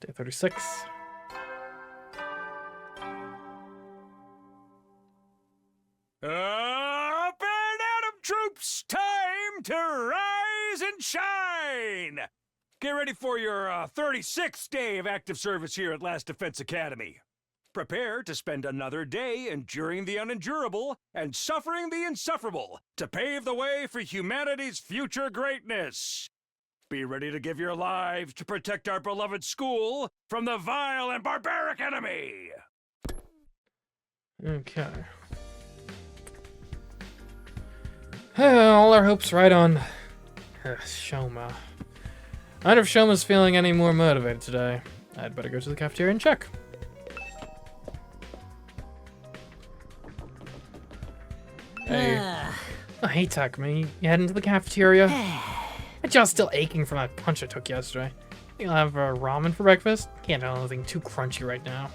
Day 36. Up and Atom troops, time to rise and shine! Get ready for your 36th day of active service here at Last Defense Academy. Prepare to spend another day enduring the unendurable and suffering the insufferable to pave the way for humanity's future greatness. Be ready to give your lives to protect our beloved school from the vile and barbaric enemy! Okay. All our hopes right on Shoma. I wonder if Shoma's feeling any more motivated today. I'd better go to the cafeteria and check. Hey. Oh, hey, Takumi. You heading to the cafeteria? My jaw's still aching from that punch I took yesterday. Think I'll have ramen for breakfast? Can't have anything too crunchy right now.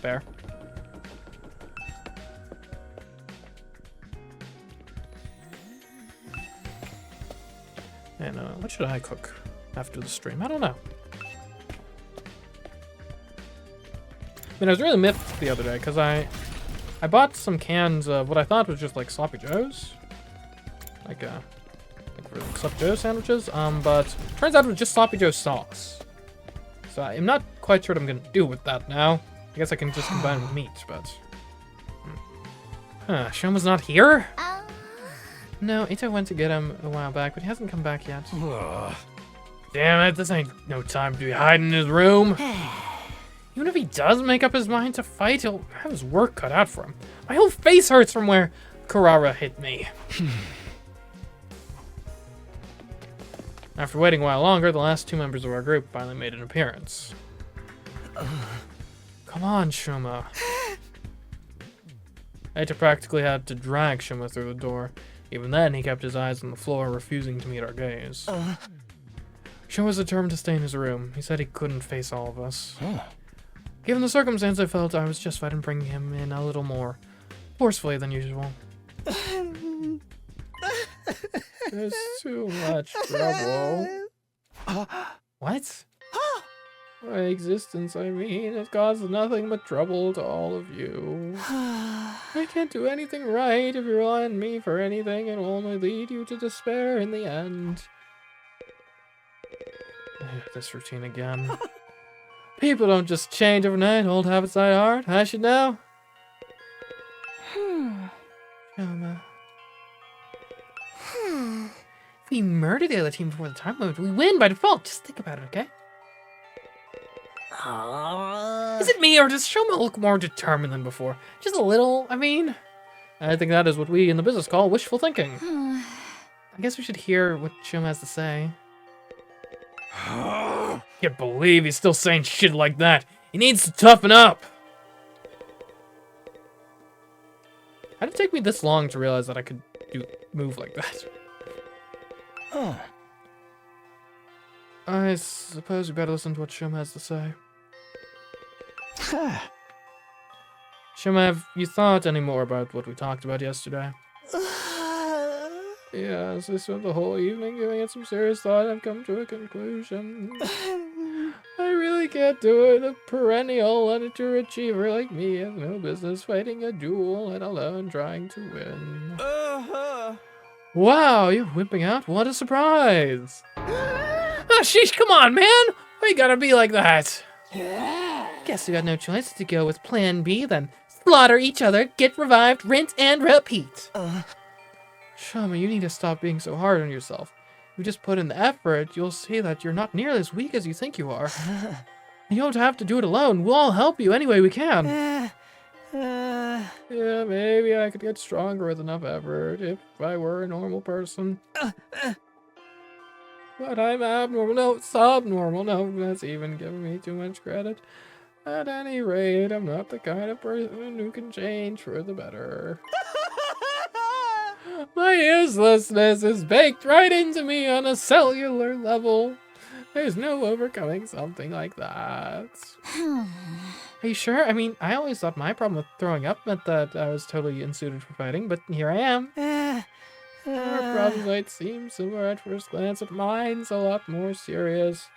Fair. And what should I cook after the stream? I don't know. I mean, I was really miffed the other day because I bought some cans of what I thought was just like sloppy joes, like sloppy joe sandwiches. But turns out it was just sloppy joe sauce. So I'm not quite sure what I'm gonna do with that now. I guess I can just combine it with meat, but. Shoma's not here? No, Ito went to get him a while back, but he hasn't come back yet. Damn it, this ain't no time to be hiding in his room. Even if he does make up his mind to fight, he'll have his work cut out for him. My whole face hurts from where Karara hit me. After waiting a while longer, the last two members of our group finally made an appearance. Come on, Shoma. Ito practically had to drag Shoma through the door. Even then, he kept his eyes on the floor, refusing to meet our gaze. Shoma was determined to stay in his room. He said he couldn't face all of us. Given the circumstance, I felt I was justified in bringing him in a little more forcefully than usual. There's too much trouble. What? My existence, I mean, it causes nothing but trouble to all of you. I can't do anything right if you rely on me for anything. It will only lead you to despair in the end. This routine again. People don't just change overnight. Old habits die hard. I should know. Shoma. If we murder the other team before the time limit, we win by default. Just think about it, okay? Is it me, or does Shoma look more determined than before? Just a little, I mean. I think that is what we in the business call wishful thinking. I guess we should hear what Shoma has to say. Can't believe he's still saying shit like that. He needs to toughen up. How did it take me this long to realize that I could move like that? I suppose we better listen to what Shoma has to say. Shoma, have you thought any more about what we talked about yesterday? Yes, I spent the whole evening giving it some serious thought and I've come to a conclusion. I really can't do it. A perennial underachiever like me has no business fighting a duel, let alone trying to win. Wow, you're whipping out? What a surprise! Oh, sheesh, come on, man! Why you gotta be like that? Guess we got no choice to go with plan B then. Slaughter each other, get revived, rinse, and repeat. Shoma, you need to stop being so hard on yourself. If you just put in the effort, you'll see that you're not nearly as weak as you think you are. You don't have to do it alone. We'll all help you any way we can. Yeah, maybe I could get stronger with enough effort if I were a normal person. But I'm abnormal, no, subnormal, no, that's even giving me too much credit. At any rate, I'm not the kind of person who can change for the better. My uselessness is baked right into me on a cellular level. There's no overcoming something like that. Are you sure? I mean, I always thought my problem with throwing up meant that I was totally unsuited for fighting, but here I am. Our problems might seem similar at first glance, but mine's a lot more serious.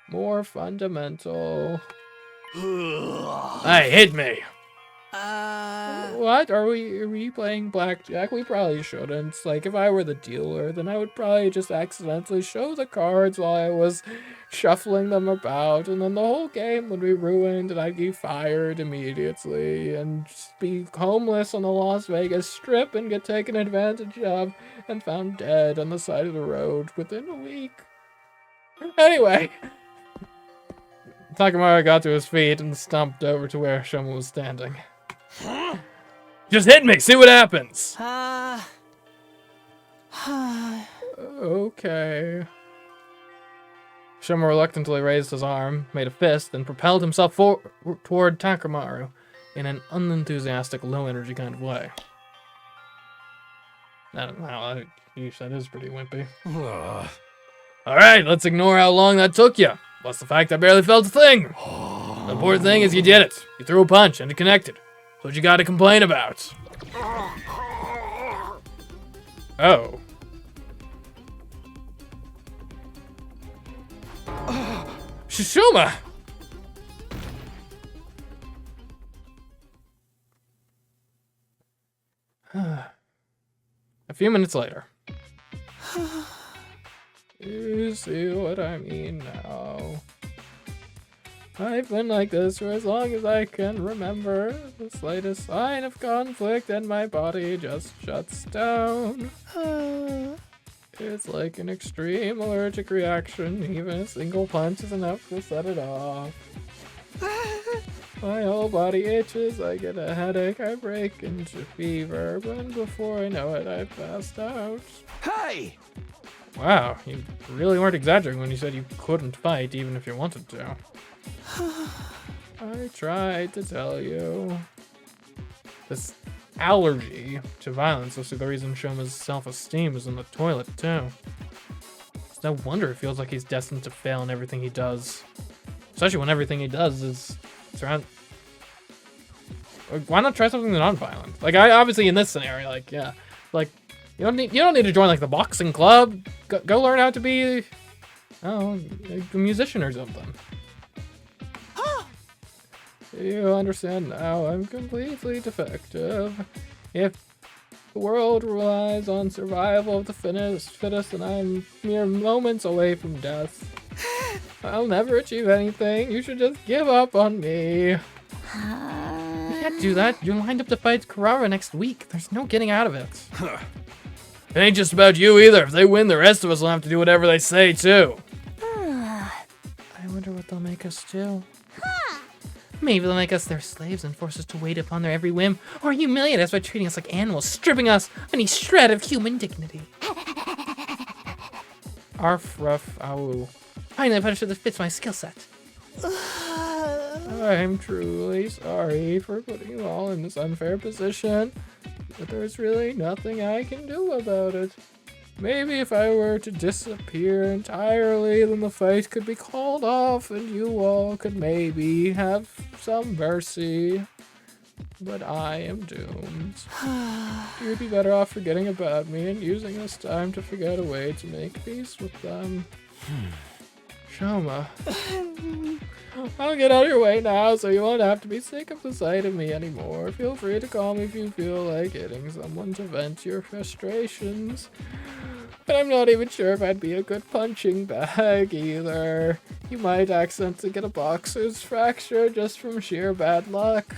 More fundamental. Hey, hit me! What? Are we playing blackjack? We probably shouldn't. Like, if I were the dealer, then I would probably just accidentally show the cards while I was shuffling them about, and then the whole game would be ruined, and I'd be fired immediately, and just be homeless on the Las Vegas Strip, and get taken advantage of, and found dead on the side of the road within a week. Anyway, Takamaru got to his feet and stomped over to where Shoma was standing. Just hit me, see what happens. Okay. Shoma reluctantly raised his arm, made a fist, and propelled himself toward Takamaru in an unenthusiastic, low-energy kind of way. Wow, that is pretty wimpy. Alright, let's ignore how long that took you. Plus the fact I barely felt a thing. The important thing is you did it. You threw a punch and it connected. What you got to complain about? Oh. Shishuma! A few minutes later. You see what I mean now? I've been like this for as long as I can remember. The slightest sign of conflict and my body just shuts down. It's like an extreme allergic reaction. Even a single punch is enough to set it off. My whole body itches, I get a headache, I break into fever, but before I know it, I've passed out. Hey! Wow, you really weren't exaggerating when you said you couldn't fight even if you wanted to. I tried to tell you. This allergy to violence is the reason Shoma's self-esteem is in the toilet, too. It's no wonder it feels like he's destined to fail in everything he does. Especially when everything he does is surround. Why not try something non-violent? Like, obviously in this scenario, like, yeah, like you don't need to join like the boxing club. Go learn how to be, a musician or something. You understand now, I'm completely defective. If the world relies on survival of the fittest and I'm mere moments away from death, I'll never achieve anything. You should just give up on me. You can't do that. You're lined up to fight Carrara next week. There's no getting out of it. It ain't just about you either. If they win, the rest of us will have to do whatever they say, too. I wonder what they'll make us do. Maybe they'll make us their slaves and force us to wait upon their every whim, or humiliate us by treating us like animals, stripping us of any shred of human dignity. Arf, ruff, ow. Finally, a punisher that fits my skill set. I'm truly sorry for putting you all in this unfair position, but there's really nothing I can do about it. Maybe if I were to disappear entirely, then the fight could be called off and you all could maybe have some mercy. But I am doomed. You'd be better off forgetting about me and using this time to figure out a way to make peace with them. Shoma. I'll get out of your way now so you won't have to be sick of the sight of me anymore. Feel free to call me if you feel like getting someone to vent your frustrations. But I'm not even sure if I'd be a good punching bag either. You might accidentally get a boxer's fracture just from sheer bad luck.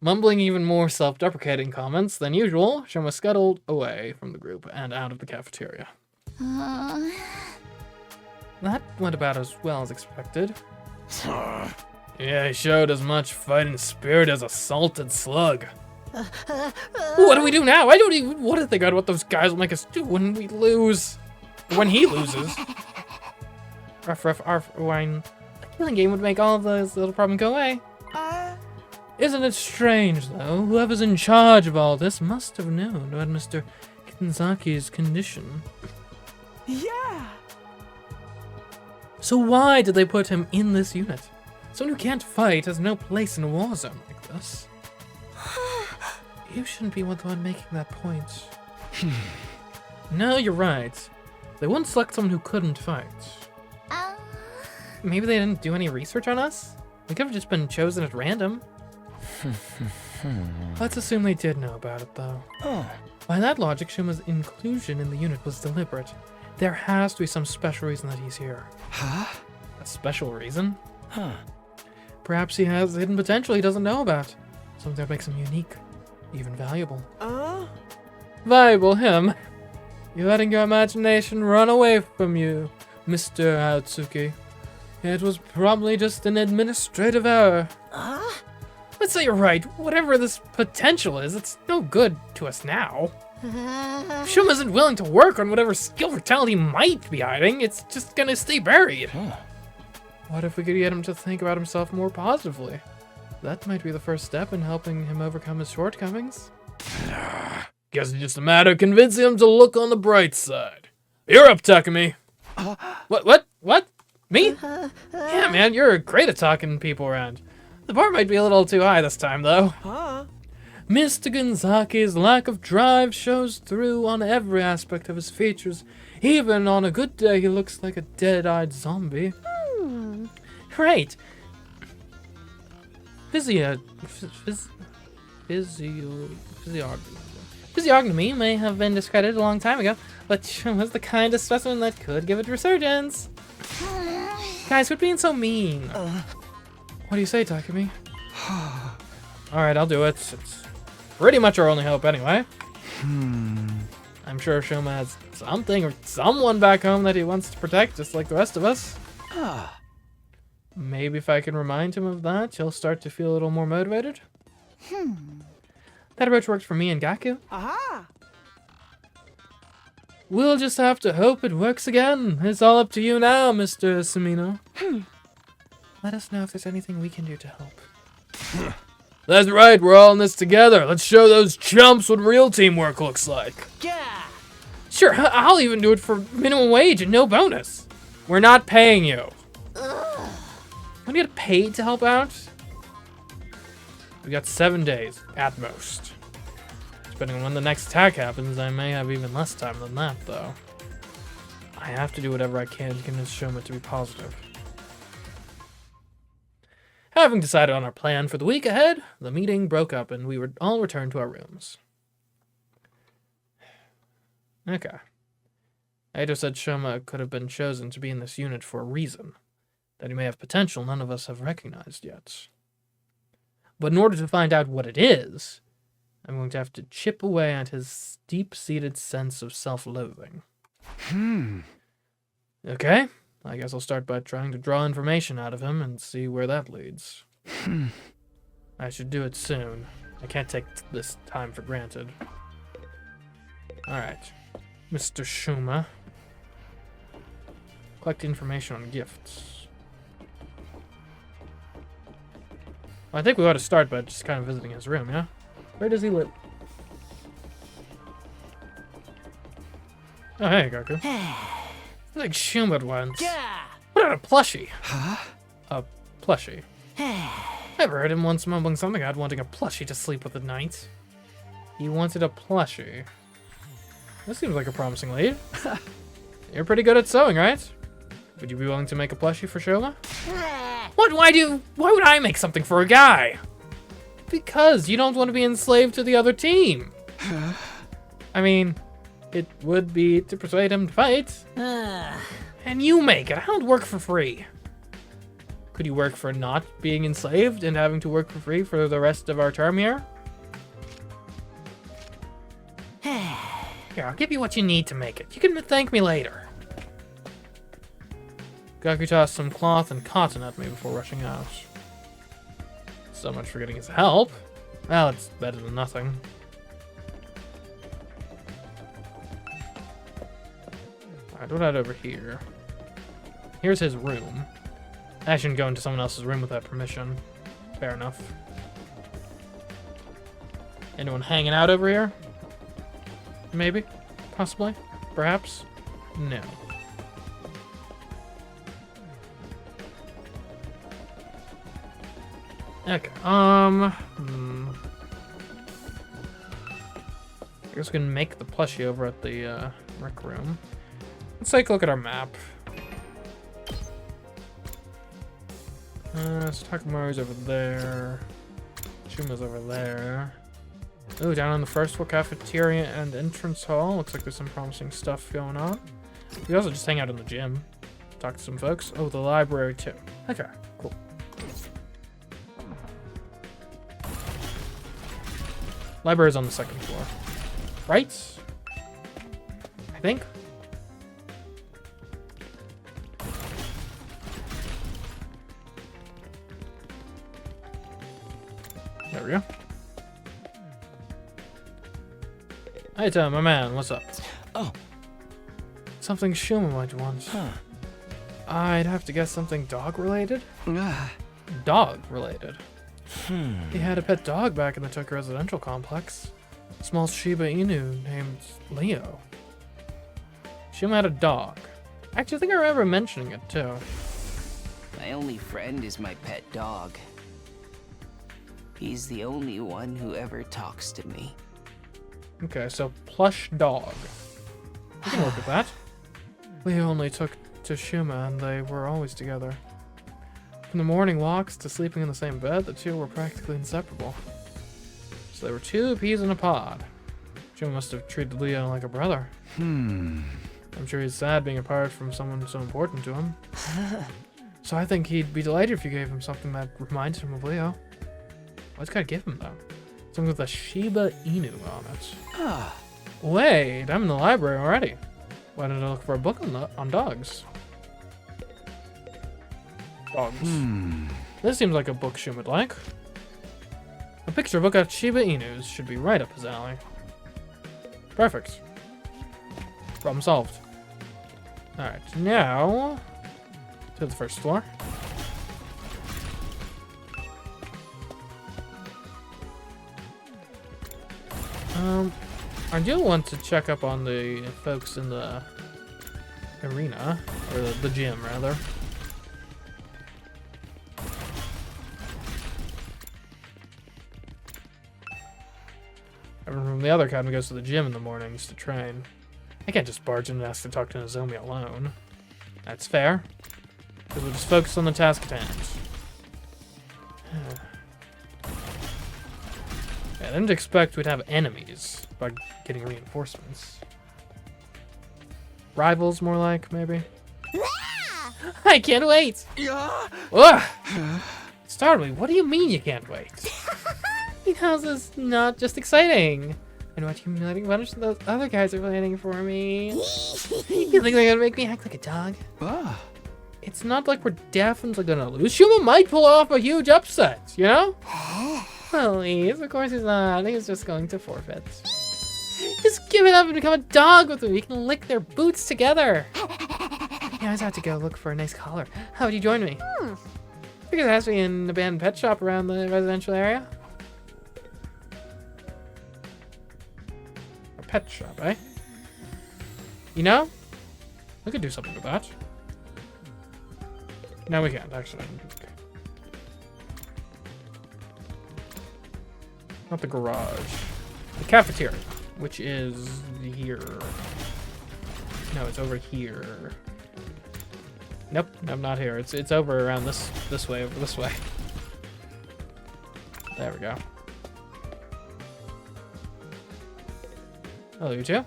Mumbling even more self-deprecating comments than usual, Shoma scuttled away from the group and out of the cafeteria. That went about as well as expected. Yeah, he showed as much fighting spirit as a salted slug. What do we do now? I don't even want to think about what those guys will make us do when we lose. When he loses. Arf, wine. A killing game would make all of those little problems go away. Isn't it strange, though? Whoever's in charge of all this must have known about Mr. Kinzaki's condition. Yeah! So why did they put him in this unit? Someone who can't fight has no place in a war zone like this. You shouldn't be the one making that point. No, you're right. They wouldn't select someone who couldn't fight. Maybe they didn't do any research on us? We could have just been chosen at random. Let's assume they did know about it, though. By that logic, Shuma's inclusion in the unit was deliberate. There has to be some special reason that he's here. Huh? A special reason? Huh. Perhaps he has hidden potential he doesn't know about. Something that makes him unique, even valuable. Valuable him? You're letting your imagination run away from you, Mr. Atsuki. It was probably just an administrative error. Let's say you're right. Whatever this potential is, it's no good to us now. If Shuma isn't willing to work on whatever skill or talent he might be hiding, it's just gonna stay buried. What if we could get him to think about himself more positively? That might be the first step in helping him overcome his shortcomings. Guess it's just a matter of convincing him to look on the bright side. You're up, Takumi. What? Me? Yeah, man, you're great at talking people around. The bar might be a little too high this time, though. Mr. Gonzaki's lack of drive shows through on every aspect of his features. Even on a good day, he looks like a dead-eyed zombie. Right. Physiognomy may have been discredited a long time ago, but was the kind of specimen that could give it resurgence. Guys, quit being so mean. What do you say, Takumi? Alright, I'll do it. It's pretty much our only hope anyway. I'm sure Shuma has something or someone back home that he wants to protect, just like the rest of us. Maybe if I can remind him of that, he'll start to feel a little more motivated. That approach worked for me and Gaku. We'll just have to hope it works again. It's all up to you now, Mr. Sumino. Let us know if there's anything we can do to help. That's right, we're all in this together. Let's show those chumps what real teamwork looks like. Yeah. Sure, I'll even do it for minimum wage and no bonus. We're not paying you. Want to get paid to help out? We got 7 days, at most. Depending on when the next attack happens, I may have even less time than that, though. I have to do whatever I can to convince Shoma to be positive. Having decided on our plan for the week ahead, the meeting broke up and we were all returned to our rooms. Okay. Aito said Shoma could have been chosen to be in this unit for a reason. That he may have potential none of us have recognized yet. But in order to find out what it is, I'm going to have to chip away at his deep-seated sense of self-loathing. Okay, I guess I'll start by trying to draw information out of him and see where that leads. I should do it soon. I can't take this time for granted. Alright, Mr. Shuma. Collect information on gifts. Well, I think we ought to start by just kind of visiting his room, yeah? Where does he live? Oh, hey, Gaku. Like Shuma once. What about a plushie? A plushie. I've heard him once mumbling something about wanting a plushie to sleep with at night. He wanted a plushie. That seems like a promising lead. You're pretty good at sewing, right? Would you be willing to make a plushie for Shoma? What? Why would I make something for a guy? Because you don't want to be enslaved to the other team. I mean, it would be to persuade him to fight. And you make it. I don't work for free. Could you work for not being enslaved and having to work for free for the rest of our term here? Here, I'll give you what you need to make it. You can thank me later. Gaku tossed some cloth and cotton at me before rushing out. So much for getting his help. Well, it's better than nothing. Alright, what about over here? Here's his room. I shouldn't go into someone else's room without permission. Fair enough. Anyone hanging out over here? Maybe? Possibly? Perhaps? No. Okay, I guess we can make the plushie over at the rec room. Let's take a look at our map. So Takamori's over there. Shuma's over there. Ooh, down on the first floor, cafeteria and entrance hall. Looks like there's some promising stuff going on. We also just hang out in the gym. Talk to some folks. Oh, the library too. Okay, cool. Library's on the second floor. Right? I think. There we go. Hey Tom, my man, what's up? Oh. Something Shuma might want. Huh. I'd have to guess something dog-related? Ah. Dog-related. He had a pet dog back in the Tokyo residential complex. A small Shiba Inu named Leo. Shuma had a dog. Actually, I think I remember mentioning it too. My only friend is my pet dog. He's the only one who ever talks to me. Okay, so plush dog. We can work with that. Leo only took to Shuma and they were always together. From the morning walks to sleeping in the same bed, the two were practically inseparable. So they were two peas in a pod. Shuma must have treated Leo like a brother. I'm sure he's sad being apart from someone so important to him. So I think he'd be delighted if you gave him something that reminds him of Leo. What's gotta give him though? Something with a Shiba Inu on it. Ah. Wait, I'm in the library already. Why did I look for a book on dogs? Dogs. This seems like a book Shum would like. A picture book of Shiba Inus should be right up his alley. Perfect. Problem solved. Alright, now to the first floor. I do want to check up on the folks in the arena, or the gym rather. Everyone from the other academy goes to the gym in the mornings to train. I can't just barge in and ask to talk to Nozomi alone. That's fair. Because we'll just focus on the task at hand. I didn't expect we'd have enemies by getting reinforcements. Rivals, more like, maybe? I can't wait! Yeah. Ugh! Startled me, what do you mean you can't wait? Because it's not just exciting. And what humiliating punishment those other guys are planning for me. You think they're gonna make me act like a dog? Ah. It's not like we're definitely gonna lose. Shuma might pull off a huge upset, you know? Please, of course he's not. He's just going to forfeit. Just give it up and become a dog with me. We can lick their boots together. Yeah, I just have to go look for a nice collar. How would you join me? Because it has to be in an abandoned pet shop around the residential area. A pet shop, eh? You know? We could do something with that. No, we can't, actually. Not the garage. The cafeteria, which is here. No, it's over here. Nope, I'm not here. It's over around this way, over this way. There we go. Hello, you two.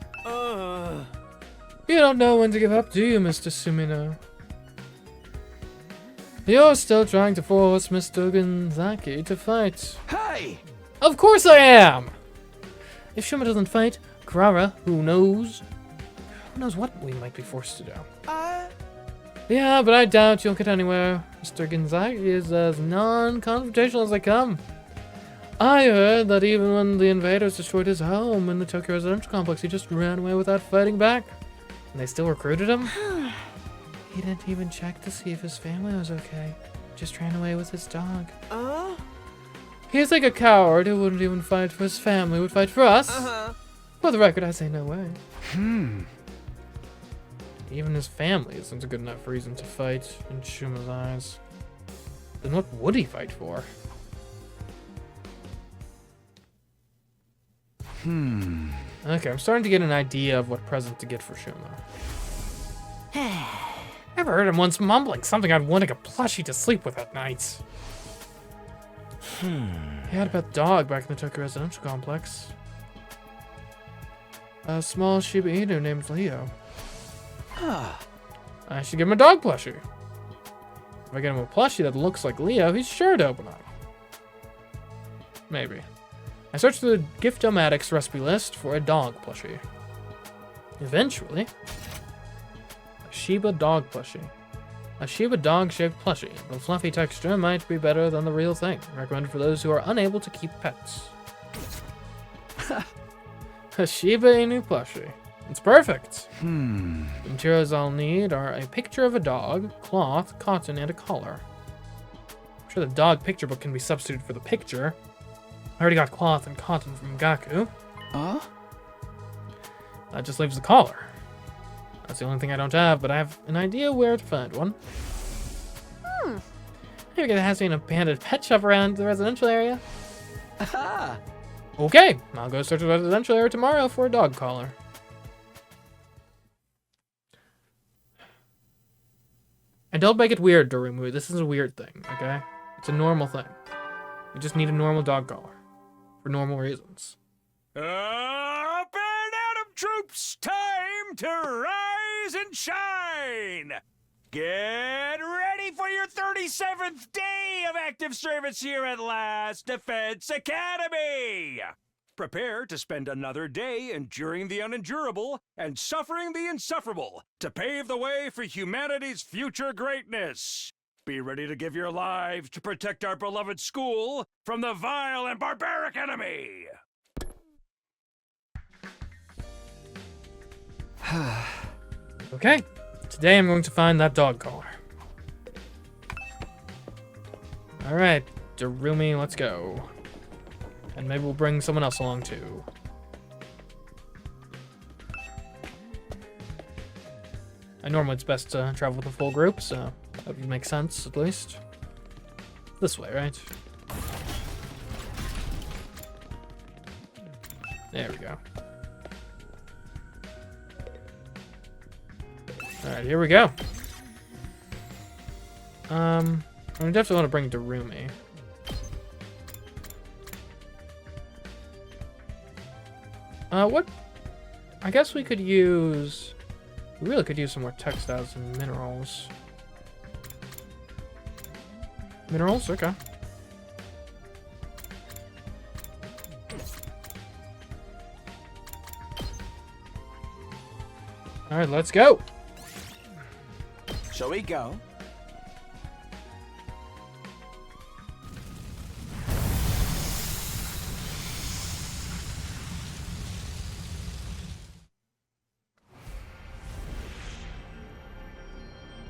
You don't know when to give up, do you, Mr. Sumino? You're still trying to force Mr. Gonzaki to fight. Hey. Of course I am! If Shuma doesn't fight, Kurara, who knows what we might be forced to do. Yeah, but I doubt you'll get anywhere. Mr. Gonzaki is as non-confrontational as they come. I heard that even when the invaders destroyed his home in the Tokyo residential complex, he just ran away without fighting back. And they still recruited him? He didn't even check to see if his family was okay. Just ran away with his dog. He's like a coward who wouldn't even fight for his family, would fight for us. For the record, I say no way. Even his family isn't a good enough reason to fight in Shuma's eyes. Then what would he fight for? Okay, I'm starting to get an idea of what present to get for Shuma. Ever heard him once mumbling something I'd want like a plushie to sleep with at night. He had a pet dog back in the Tokyo residential complex. A small Shiba Inu named Leo. I should give him a dog plushie. If I get him a plushie that looks like Leo, he's sure to open up. Maybe. I searched through the Gift-O-Matic's recipe list for a dog plushie. Eventually, a Shiba dog plushie. A Shiba dog-shaped plushie. The fluffy texture might be better than the real thing. Recommended for those who are unable to keep pets. A Shiba Inu plushie. It's perfect. The materials I'll need are a picture of a dog, cloth, cotton, and a collar. I'm sure the dog picture book can be substituted for the picture. I already got cloth and cotton from Gaku. That just leaves the collar. That's the only thing I don't have, but I have an idea where to find one. Maybe there has to be an abandoned pet shop around the residential area. Okay, I'll go search the residential area tomorrow for a dog collar. And don't make it weird, Dorumu. This is a weird thing, okay? It's a normal thing. You just need a normal dog collar. For normal reasons. Up and Atom troops, time to rise and shine! Get ready for your 37th day of active service here at Last Defense Academy! Prepare to spend another day enduring the unendurable and suffering the insufferable to pave the way for humanity's future greatness. Be ready to give your lives to protect our beloved school from the vile and barbaric enemy! Okay, today I'm going to find that dog collar. Alright, Darumi, let's go. And maybe we'll bring someone else along too. Normally it's best to travel with a full group, so that would make sense at least. This way, right? There we go. Alright, here we go. I definitely want to bring Darumi. What? I guess we could use... We really could use some more textiles and minerals. Minerals? Okay. Alright, let's go! Shall we go?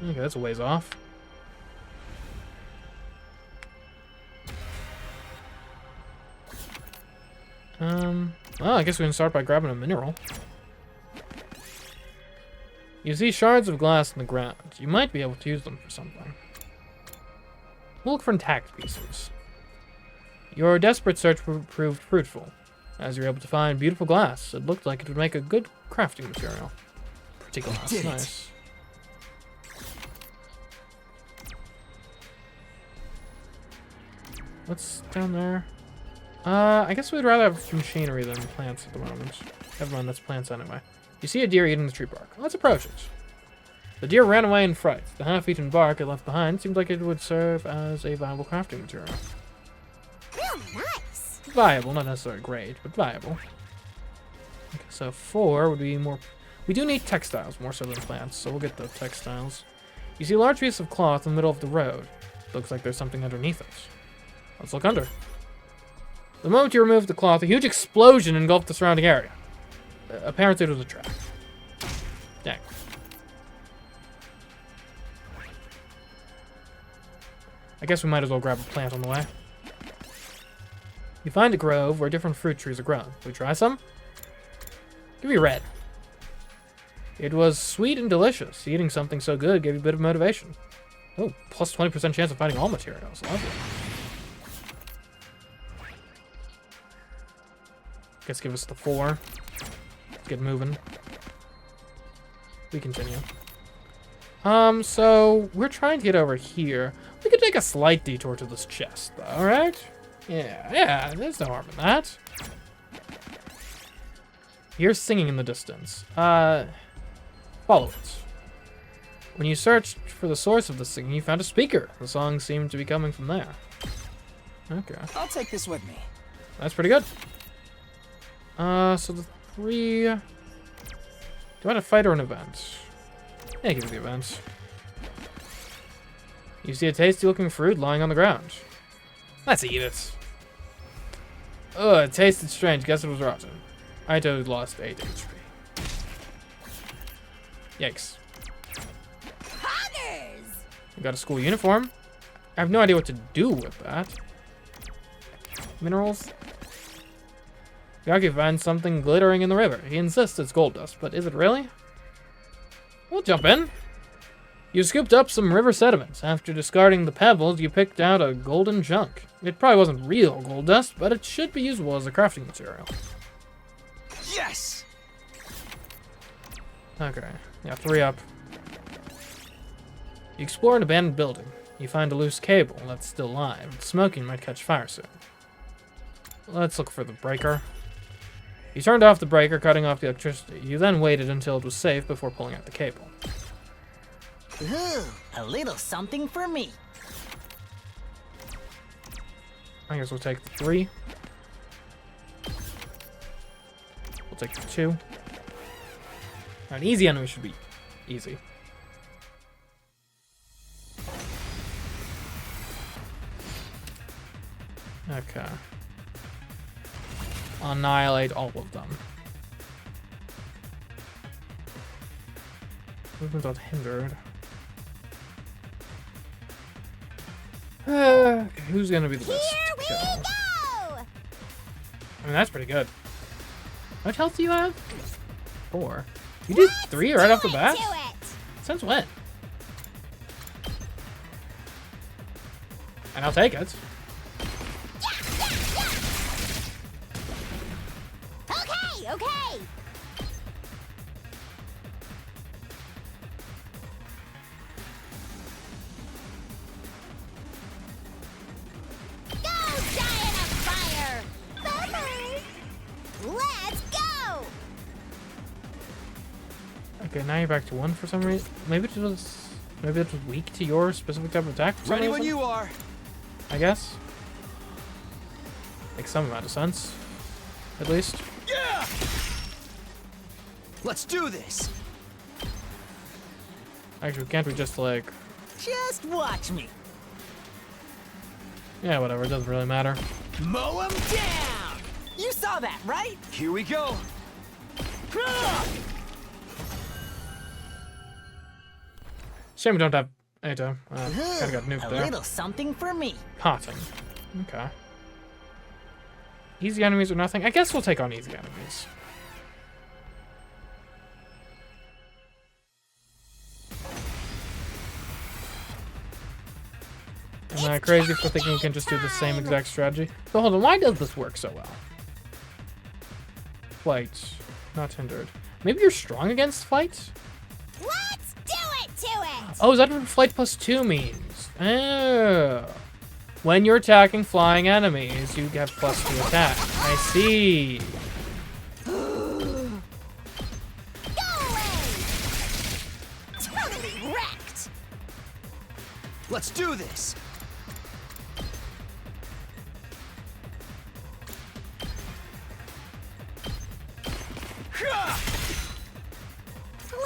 Okay, that's a ways off. Well, I guess we can start by grabbing a mineral. You see shards of glass in the ground. You might be able to use them for something. We'll look for intact pieces. Your desperate search proved fruitful. As you were able to find beautiful glass, it looked like it would make a good crafting material. Pretty glass, nice. What's down there? I guess we'd rather have machinery than plants at the moment. Never mind, that's plants anyway. You see a deer eating the tree bark. Let's approach it. The deer ran away in fright. The half-eaten bark it left behind seemed like it would serve as a viable crafting material. Nice. Viable, not necessarily great, but viable. Okay, so 4 would be more... We do need textiles more so than plants, so we'll get the textiles. You see a large piece of cloth in the middle of the road. Looks like there's something underneath it. Let's look under. The moment you removed the cloth, a huge explosion engulfed the surrounding area. Apparently it was a trap. Dang. I guess we might as well grab a plant on the way. You find a grove where different fruit trees are grown. Will we try some? Give me red. It was sweet and delicious. Eating something so good gave you a bit of motivation. Oh, plus 20% chance of finding all materials. Lovely. Guess give us the 4. Let's get moving. We continue. So we're trying to get over here. We could take a slight detour to this chest, though, alright? Yeah, there's no harm in that. Here's singing in the distance. Follow it. When you searched for the source of the singing, you found a speaker. The song seemed to be coming from there. Okay. I'll take this with me. That's pretty good. So the 3... Do I want a fight or an event? Yeah, give me the event. You see a tasty-looking fruit lying on the ground. Let's eat it. Ugh, it tasted strange. Guess it was rotten. I totally lost 8 HP. Yikes. We got a school uniform. I have no idea what to do with that. Minerals. Yaki finds something glittering in the river. He insists it's gold dust, but is it really? We'll jump in. You scooped up some river sediments. After discarding the pebbles, you picked out a golden chunk. It probably wasn't real gold dust, but it should be usable as a crafting material. Yes! Okay, yeah, 3 up. You explore an abandoned building. You find a loose cable that's still live. Smoking might catch fire soon. Let's look for the breaker. You turned off the breaker, cutting off the electricity. You then waited until it was safe before pulling out the cable. Ooh, a little something for me. I guess we'll take the 3. We'll take the 2. Now, an easy enemy should be easy. Okay. Annihilate all of them. Movement not hindered. Okay, who's gonna be the best to kill? I mean, that's pretty good. How much health do you have? 4. You did 3 right off the bat? Since when? And I'll take it. Okay. Go, giant of fire! Bye-bye. Let's go! Okay, now you're back to 1 for some reason. Maybe it was weak to your specific type of attack for some Ready when reason? you are. I guess. Makes some amount of sense. At least. Yeah! Let's do this. Actually, can't we just like... Just watch me. Yeah, whatever. It doesn't really matter. Mow him down! You saw that, right? Here we go. Shame we don't have Ato. Kinda got nuked A there. little something for me. Cotton. Okay. Easy enemies or nothing? I guess we'll take on easy enemies. Am I crazy for thinking we can just do the same exact strategy? So hold on, why does this work so well? Flight. Not hindered. Maybe you're strong against flight? Let's do it to it! Oh, is that what flight +2 means? Oh. When you're attacking flying enemies, you have +2 attack. I see. Go away! Totally wrecked! Let's do this.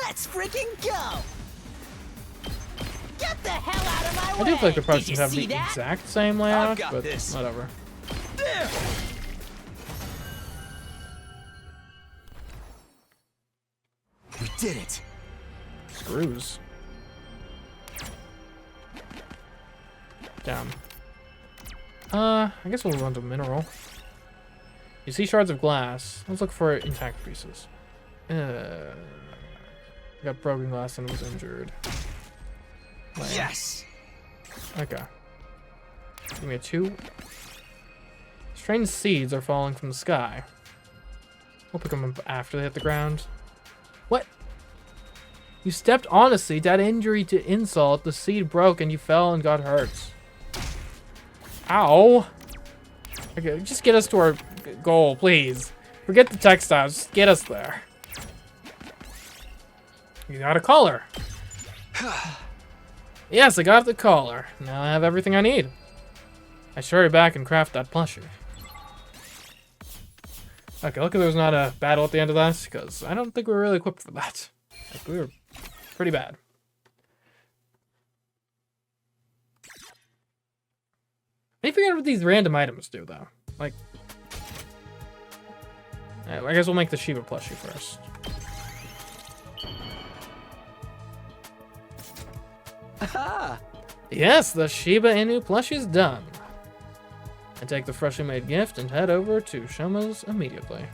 Let's freaking go. Get the hell out of my way. I do feel like the Did parts you have see the that? exact same layout, got but this. whatever. There. We did it. Screws. Down. I guess we'll run to mineral. You see shards of glass. Let's look for intact pieces. Got broken glass and was injured. Lame. Yes. Okay. Give me a 2. Strange seeds are falling from the sky. We'll pick them up after they hit the ground. What? You stepped on a seed. That injury to insult. The seed broke and you fell and got hurt. Ow. Okay, just get us to our goal, please. Forget the textiles. Just get us there. You got a collar. Yes, I got the collar. Now I have everything I need. I should hurry back and craft that plushie. Okay, luckily there's not a battle at the end of that, because I don't think we were really equipped for that. Like, we were pretty bad. I need to figure out what these random items do, though. Like, I guess we'll make the Shiba plushie first. Aha! Yes, the Shiba Inu plushie is done. I take the freshly made gift and head over to Shoma's immediately.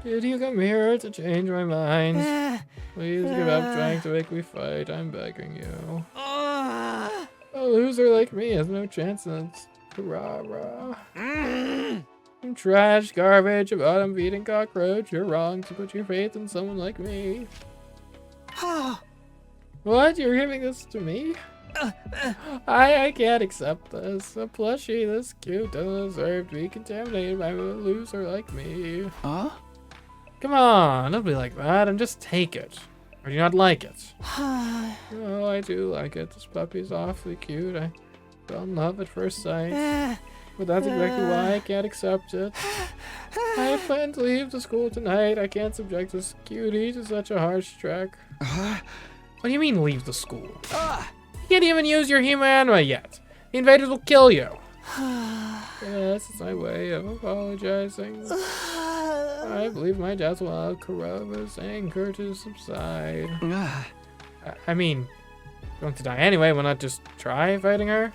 Did you come here to change my mind? Please give up trying to make me fight. I'm begging you. A loser like me has no chance in this. Rah-rah. I'm trash, garbage, a bottom-feeding cockroach. You're wrong to put your faith in someone like me. What? You're giving this to me? I can't accept this. A plushie this cute doesn't deserve to be contaminated by a loser like me. Huh? Come on, don't be like that and just take it. Or do you not like it? Oh, I do like it. This puppy's awfully cute. I fell in love at first sight. But that's exactly why I can't accept it. I plan to leave the school tonight. I can't subject this cutie to such a harsh track. What do you mean leave the school? You can't even use your human anima yet. The invaders will kill you. Yes, it's my way of apologizing. I believe my death will allow Kuroba's anger to subside. I mean, you're going to die anyway. Why not just try fighting her?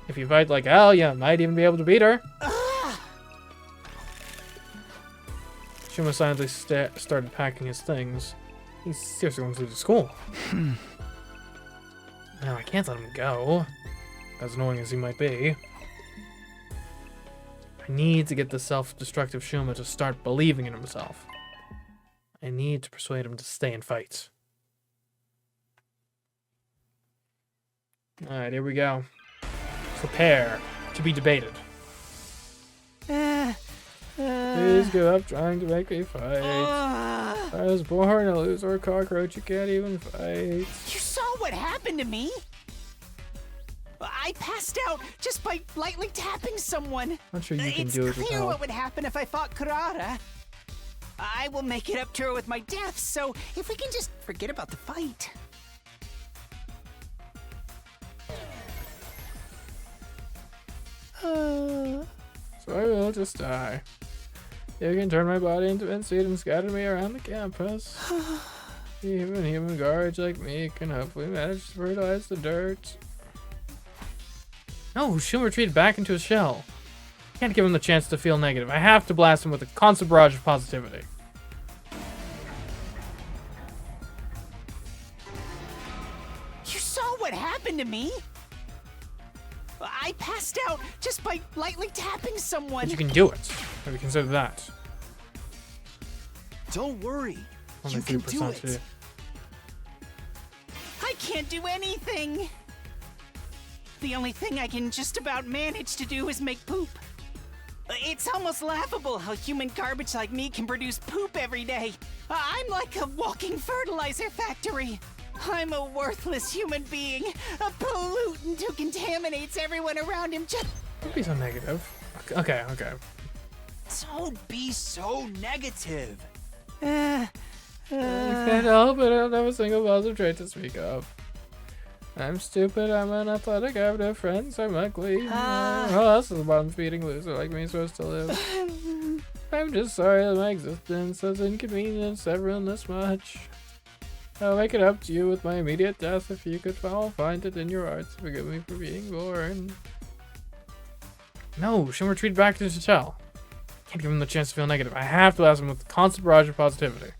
If you fight like hell, you might even be able to beat her. Shuma silently started packing his things. He's seriously going to leave the school. No, I can't let him go. As annoying as he might be. I need to get the self-destructive Shuma to start believing in himself. I need to persuade him to stay and fight. Alright, here we go. Prepare to be debated. Please give up trying to make me fight. I was born a loser, a cockroach. You can't even fight. You saw what happened to me? I passed out just by lightly tapping someone. Not sure you can It's do it clear without. what would happen if I fought Kurara. I will make it up to her with my death, so if we can just forget about the fight. So I will just die. You can turn my body into inseed and scatter me around the campus. Even human garbage like me can hopefully manage to fertilize the dirt. No, Shuma retreated back into his shell. Can't give him the chance to feel negative. I have to blast him with a constant barrage of positivity. You saw what happened to me? I passed out just by lightly tapping someone. But you can do it. Maybe consider that. Don't worry. Only You can 3% do it. to- I can't do anything. The only thing I can just about manage to do is make poop. It's almost laughable how human garbage like me can produce poop every day. I'm like a walking fertilizer factory. I'm a worthless human being, a pollutant who contaminates everyone around him just... Don't be so negative. Okay. Don't be so negative. I can't help it. I don't have a single positive trait to speak of. I'm stupid. I'm unathletic. I have no friends. I'm ugly. How else is a bottom-feeding loser like me supposed to live? I'm just sorry that my existence has inconvenienced everyone this much. I'll make it up to you with my immediate death if you could find it in your hearts to forgive me for being born. No, Shim retreated back to his hotel. Can't give him the chance to feel negative. I have to blast him with a constant barrage of positivity.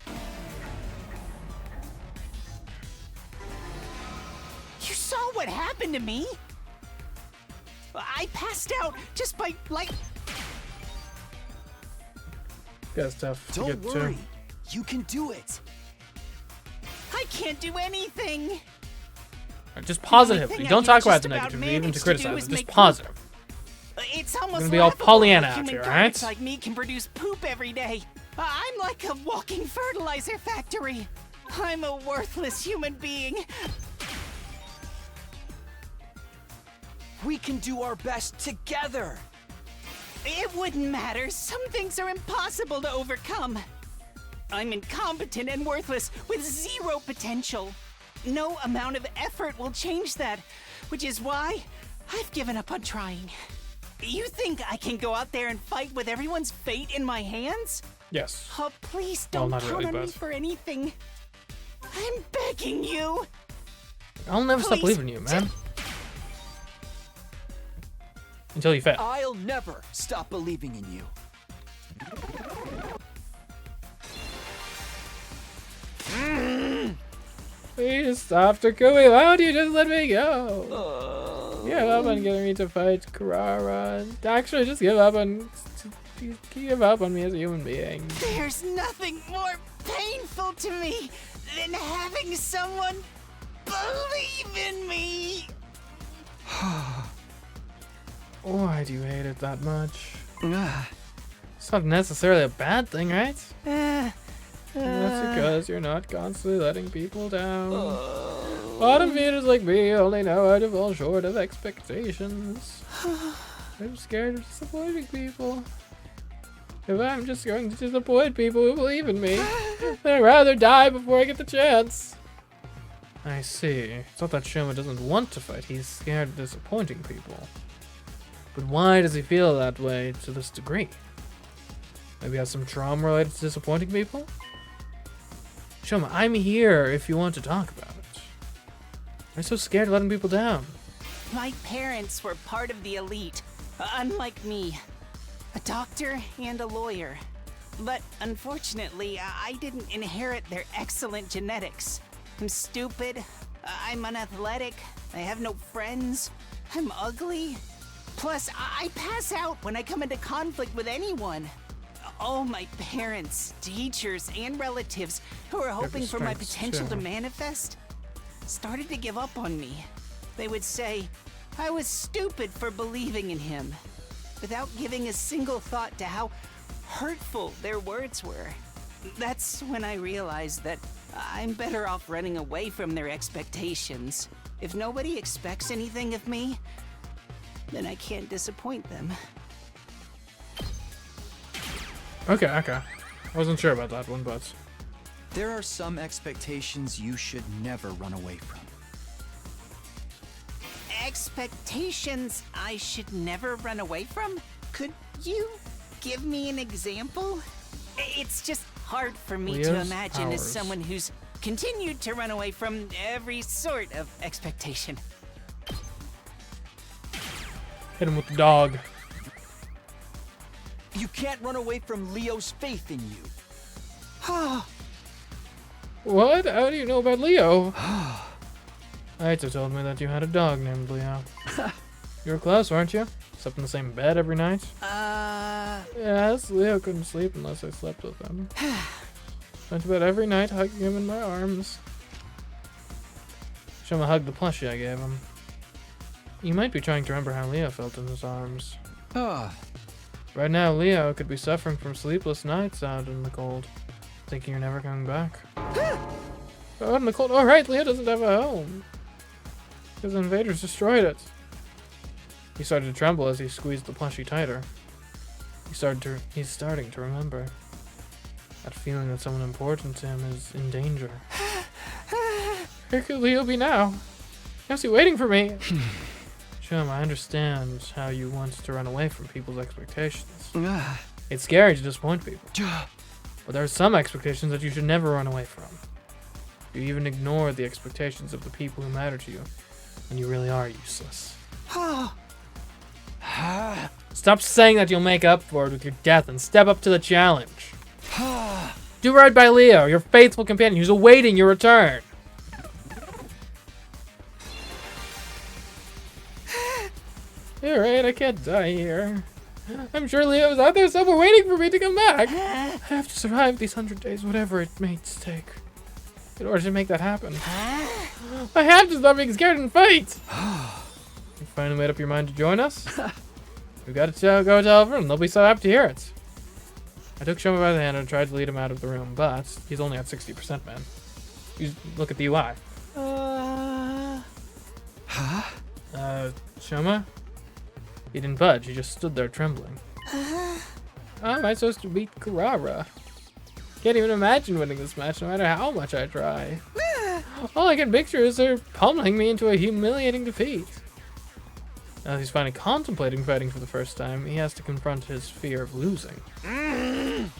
You saw what happened to me? I passed out just by, like... guy's tough to Don't get worry. to. You can do it. I can't do anything. Just only positively. thing I Don't can talk about just the about negativity, even manage to to do criticize is it. make Just poop. positive. It's almost gonna be all laughable Pollyanna how out human here, garbage alright? like me can produce poop every day. I'm like a walking fertilizer factory. I'm a worthless human being. We can do our best together. It wouldn't matter. Some things are impossible to overcome. I'm incompetent and worthless with zero potential. No amount of effort will change that, which is why I've given up on trying. You think I can go out there and fight with everyone's fate in my hands? Yes. Oh, please Well, don't not count really, on me but- for anything. I'm begging you. I'll never stop Please. believing you, man. Until you fail. I'll never stop believing in you. Please stop, Takui. Why would you just let me go? Give up on getting me to fight Kurara. Actually, just give up on me as a human being. There's nothing more painful to me than having someone believe in me. Why do you hate it that much? It's not necessarily a bad thing, right? That's because you're not constantly letting people down. Bottom feeders like me only know how to fall short of expectations. I'm scared of disappointing people. If I'm just going to disappoint people who believe in me, then I'd rather die before I get the chance. I see. It's not that Shoma doesn't want to fight, he's scared of disappointing people. But why does he feel that way to this degree? Maybe he has some trauma related to disappointing people? Shoma, I'm here if you want to talk about it. I'm so scared of letting people down. My parents were part of the elite, unlike me. A doctor and a lawyer. But unfortunately, I didn't inherit their excellent genetics. I'm stupid, I'm unathletic, I have no friends, I'm ugly. Plus, I pass out when I come into conflict with anyone. All my parents, teachers, and relatives who were hoping for my strengths, potential to too. manifest started to give up on me. They would say I was stupid for believing in him, without giving a single thought to how hurtful their words were. That's when I realized that I'm better off running away from their expectations. If nobody expects anything of me, then I can't disappoint them. Okay. I wasn't sure about that one, but... There are some expectations you should never run away from. Expectations I should never run away from? Could you give me an example? It's just hard for me to Leo's imagine as powers. someone who's continued to run away from every sort of expectation. Hit him with the dog. You can't run away from Leo's faith in you. What? How do you know about Leo? Aita told me that you had a dog named Leo. You were close, weren't you? Slept in the same bed every night? Yes, Leo couldn't sleep unless I slept with him. Went to bed every night hugging him in my arms. Shoma hugged the plushie I gave him. You might be trying to remember how Leo felt in his arms. Right now, Leo could be suffering from sleepless nights out in the cold, thinking you're never coming back. Out in the cold? Oh, right, Leo doesn't have a home. Because the invaders destroyed it. He started to tremble as he squeezed the plushie tighter. He's starting to remember. That feeling that someone important to him is in danger. Where could Leo be now? How's he waiting for me? Shum, I understand how you want to run away from people's expectations. It's scary to disappoint people. But there are some expectations that you should never run away from. You even ignore the expectations of the people who matter to you, and you really are useless. Stop saying that you'll make up for it with your death and step up to the challenge. Do right by Leo, your faithful companion who's awaiting your return. You're right, I can't die here. I'm sure Leo's out there somewhere waiting for me to come back. I have to survive these 100 days, whatever it may take, in order to make that happen. I have to stop being scared and fight. You finally made up your mind to join us? We've got to go tell everyone. They'll be so happy to hear it. I took Shoma by the hand and tried to lead him out of the room, but he's only at 60%, man. You look at the UI. Shoma? He didn't budge. He just stood there trembling. How am I supposed to beat Carrara? Can't even imagine winning this match, no matter how much I try. All I can picture is her pummeling me into a humiliating defeat. Now that he's finally contemplating fighting for the first time, he has to confront his fear of losing.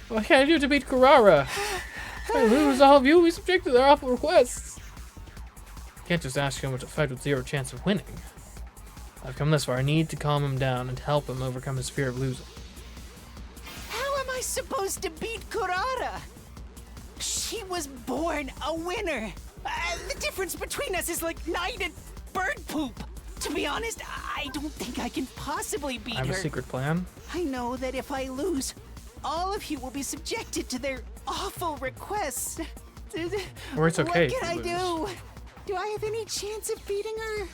What can I do to beat Carrara? If I lose, all of you will be subject to their awful requests. Can't just ask him to fight with 0 chance of winning. I've come this far. I need to calm him down and help him overcome his fear of losing. How am I supposed to beat Kurata? She was born a winner. The difference between us is like night and bird poop. To be honest, I don't think I can possibly beat her. I have a secret plan. I know that if I lose, all of you will be subjected to their awful requests. Or it's okay What can if you I lose. do? Do I have any chance of beating her?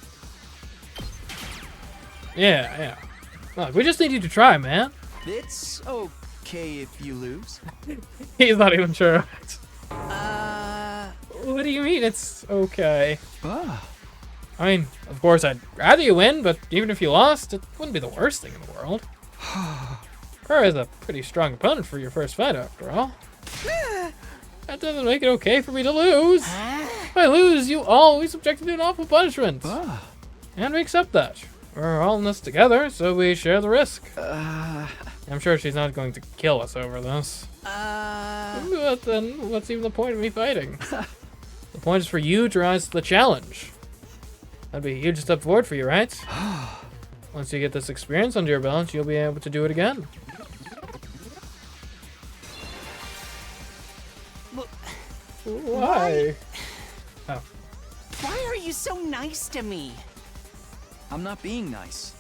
Yeah. Look, we just need you to try, man. It's okay if you lose. He's not even sure of it. What do you mean it's okay? I mean, of course, I'd rather you win, but even if you lost, it wouldn't be the worst thing in the world. Her is a pretty strong opponent for your first fight, after all. That doesn't make it okay for me to lose. If I lose, you all will be subjected to an awful punishment. And we accept that. We're all in this together, so we share the risk. I'm sure she's not going to kill us over this. But then, what's even the point of me fighting? The point is for you to rise to the challenge. That'd be a huge step forward for you, right? Once you get this experience under your belt, you'll be able to do it again. Why? Oh. Why are you so nice to me? I'm not being nice.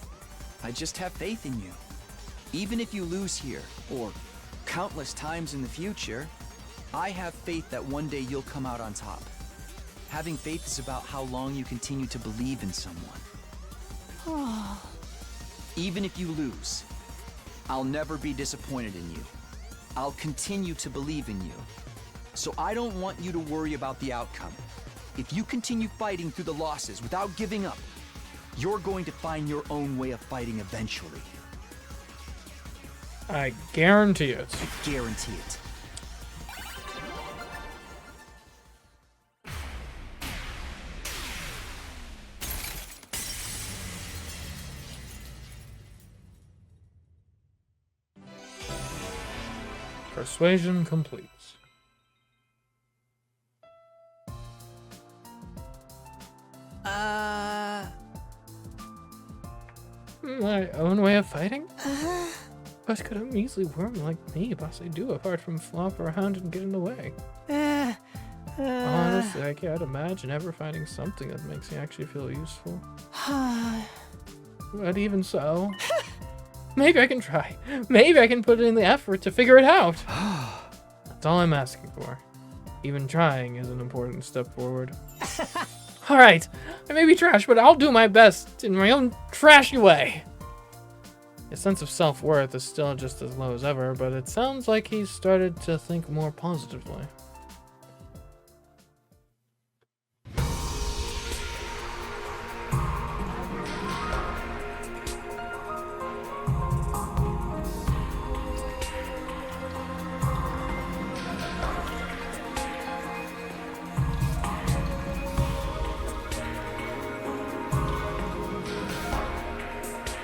I just have faith in you. Even if you lose here, or countless times in the future, I have faith that one day you'll come out on top. Having faith is about how long you continue to believe in someone. Even if you lose, I'll never be disappointed in you. I'll continue to believe in you. So I don't want you to worry about the outcome. If you continue fighting through the losses without giving up, you're going to find your own way of fighting eventually. I guarantee it. I guarantee it. Persuasion complete. My own way of fighting? What could a measly worm like me possibly do apart from flop around and get in the way? Honestly, I can't imagine ever finding something that makes me actually feel useful. But even so, maybe I can try. Maybe I can put in the effort to figure it out. That's all I'm asking for. Even trying is an important step forward. Alright, I may be trash, but I'll do my best in my own trashy way. His sense of self-worth is still just as low as ever, but it sounds like he's started to think more positively.